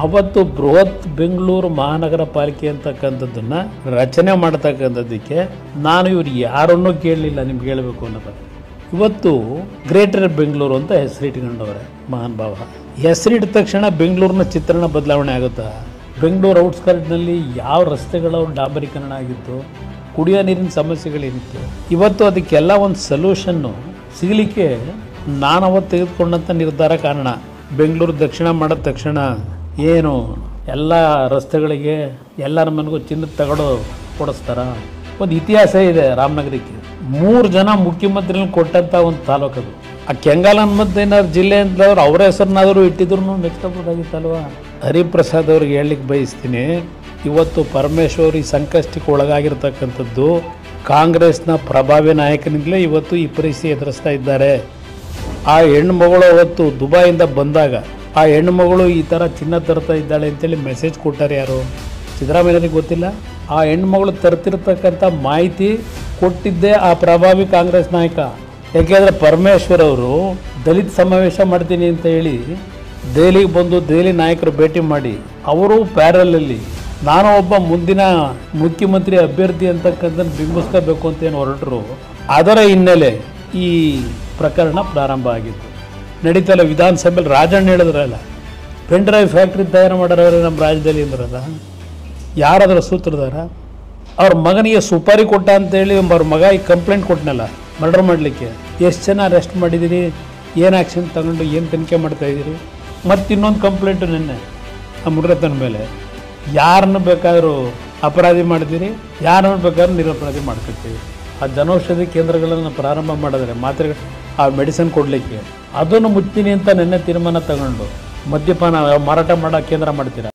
ಅವತ್ತು ಬೃಹತ್ ಬೆಂಗಳೂರು ಮಹಾನಗರ ಪಾಲಿಕೆ ಅಂತಕ್ಕಂಥದ್ದನ್ನು ರಚನೆ ಮಾಡ್ತಕ್ಕಂಥದ್ದಕ್ಕೆ ನಾನು ಇವ್ರು ಯಾರನ್ನೂ ಕೇಳಲಿಲ್ಲ, ನಿಮ್ಗೆ ಹೇಳಬೇಕು ಅನ್ನೋದು. ಇವತ್ತು ಗ್ರೇಟರ್ ಬೆಂಗಳೂರು ಅಂತ ಹೆಸರಿಟ್ಕೊಂಡವ್ರೆ ಮಹಾನ್ ಭಾವ. ಹೆಸರಿಟ್ಟ ತಕ್ಷಣ ಬೆಂಗಳೂರಿನ ಚಿತ್ರಣ ಬದಲಾವಣೆ ಆಗುತ್ತಾ? ಬೆಂಗಳೂರು ಔಟ್ಸ್ಕರ್ಟ್ನಲ್ಲಿ ಯಾವ ರಸ್ತೆಗಳು ಡಾಂಬರೀಕರಣ ಆಗಿತ್ತು, ಕುಡಿಯೋ ನೀರಿನ ಸಮಸ್ಯೆಗಳೇನಿತ್ತು, ಇವತ್ತು ಅದಕ್ಕೆಲ್ಲ ಒಂದು ಸೊಲ್ಯೂಷನ್ನು ಸಿಗಲಿಕ್ಕೆ ನಾನು ಅವತ್ತು ತೆಗೆದುಕೊಂಡಂಥ ನಿರ್ಧಾರ ಕಾರಣ. ಬೆಂಗಳೂರು ದಕ್ಷಿಣ ಮಾಡಿದ ತಕ್ಷಣ ಏನು ಎಲ್ಲ ರಸ್ತೆಗಳಿಗೆ ಎಲ್ಲರ ಮನೆಗೂ ಚಿನ್ನದ ತಗಡು ಕೊಡಿಸ್ತಾರ? ಒಂದು ಇತಿಹಾಸ ಇದೆ ರಾಮನಗರಕ್ಕೆ. 3 ಜನ ಮುಖ್ಯಮಂತ್ರಿಗಳು ಕೊಟ್ಟಂಥ ಒಂದು ತಾಲೂಕದು. ಆ ಕೆಂಗಾಲ ಹನುಮಂತಯ್ಯನವ್ರ ಜಿಲ್ಲೆ ಅಂತವ್ರು ಅವ್ರ ಹೆಸರನ್ನಾದರೂ ಇಟ್ಟಿದ್ರು ಮೆಚ್ಚಬಹುದಾಗಿತ್ತಲ್ವ. ಹರಿಪ್ರಸಾದ್ ಅವ್ರಿಗೆ ಹೇಳಲಿಕ್ಕೆ ಬಯಸ್ತೀನಿ, ಇವತ್ತು ಪರಮೇಶ್ವರ್ ಈ ಸಂಕಷ್ಟಕ್ಕೆ ಒಳಗಾಗಿರ್ತಕ್ಕಂಥದ್ದು ಕಾಂಗ್ರೆಸ್ನ ಪ್ರಭಾವಿ ನಾಯಕನಿಂದಲೇ ಇವತ್ತು ಈ ಪರಿಸ್ಥಿತಿ ಎದುರಿಸ್ತಾ ಇದ್ದಾರೆ. ಆ ಹೆಣ್ಣುಮಗಳು ಅವತ್ತು ದುಬೈಯಿಂದ ಬಂದಾಗ ಆ ಹೆಣ್ಣುಮಗಳು ಈ ಥರ ಚಿನ್ನ ತರ್ತಾ ಇದ್ದಾಳೆ ಅಂತೇಳಿ ಮೆಸೇಜ್ ಕೊಟ್ಟಾರೆ ಯಾರು? ಸಿದ್ದರಾಮಯ್ಯನಿಗೆ ಗೊತ್ತಿಲ್ಲ. ಆ ಹೆಣ್ಮಗಳು ತರ್ತಿರ್ತಕ್ಕಂಥ ಮಾಹಿತಿ ಕೊಟ್ಟಿದ್ದೇ ಆ ಪ್ರಭಾವಿ ಕಾಂಗ್ರೆಸ್ ನಾಯಕ. ಯಾಕೆಂದರೆ ಪರಮೇಶ್ವರ್ ಅವರು ದಲಿತ ಸಮಾವೇಶ ಮಾಡ್ತೀನಿ ಅಂತ ಹೇಳಿ ದೆಹಲಿಗೆ ಬಂದು ದೆಹಲಿ ನಾಯಕರು ಭೇಟಿ ಮಾಡಿ ಅವರು ಪ್ಯಾರಲಲ್ಲಿ ನಾನು ಒಬ್ಬ ಮುಂದಿನ ಮುಖ್ಯಮಂತ್ರಿ ಅಭ್ಯರ್ಥಿ ಅಂತಕ್ಕಂಥದ್ದು ಬಿಂಬಿಸ್ಕೋಬೇಕು ಅಂತ ಏನು ಹೊರಟರು. ಅದರ ಹಿನ್ನೆಲೆ ಈ ಪ್ರಕರಣ ಪ್ರಾರಂಭ ಆಗಿತ್ತು. ನಡೀತಲ್ಲ ವಿಧಾನಸಭೆಯಲ್ಲಿ ರಾಜಣ್ಣ ಹೇಳಿದ್ರಲ್ಲ, ಪೆನ್ ಡ್ರೈವ್ ಫ್ಯಾಕ್ಟ್ರಿ ತಯಾರು ಮಾಡೋರವ್ರೆ ನಮ್ಮ ರಾಜ್ಯದಲ್ಲಿ ಅಂದ್ರಲ್ಲ, ಯಾರಾದರೂ ಸೂತ್ರಧಾರ? ಅವ್ರ ಮಗನಿಗೆ ಸುಪಾರಿ ಕೊಟ್ಟ ಅಂತೇಳಿ ಅವ್ರ ಮಗ ಈಗ ಕಂಪ್ಲೇಂಟ್ ಕೊಟ್ಟನಲ್ಲ ಮರ್ಡರ್ ಮಾಡಲಿಕ್ಕೆ. ಎಷ್ಟು ಜನ ಅರೆಸ್ಟ್ ಮಾಡಿದ್ದೀರಿ, ಏನು ಆ್ಯಕ್ಷನ್ ತಗೊಂಡು ಏನು ತನಿಖೆ ಮಾಡ್ತಾಯಿದ್ದೀರಿ? ಮತ್ತು ಇನ್ನೊಂದು ಕಂಪ್ಲೇಂಟು ನಿನ್ನೆ ಆ ಮುನಿರತ್ನ ಮೇಲೆ. ಯಾರನ್ನು ಬೇಕಾದರೂ ಅಪರಾಧಿ ಮಾಡ್ತೀರಿ, ಯಾರನ್ನು ಬೇಕಾದ್ರೂ ನಿರಪರಾಧಿ ಮಾಡ್ಕೊಳ್ತೀವಿ. ಆ ಜನೌಷಧಿ ಕೇಂದ್ರಗಳನ್ನು ಪ್ರಾರಂಭ ಮಾಡಿದ್ರೆ ಮಾತ್ರೆ ಆ ಮೆಡಿಸಿನ್ ಕೊಡಲಿಕ್ಕೆ ಅದನ್ನು ಮುಚ್ತೀನಿ ಅಂತ ನಿನ್ನೆ ತೀರ್ಮಾನ ತಗೊಂಡು ಮದ್ಯಪಾನ ಮಾರಾಟ ಮಾಡೋ ಕೇಂದ್ರ ಮಾಡ್ತೀರಾ?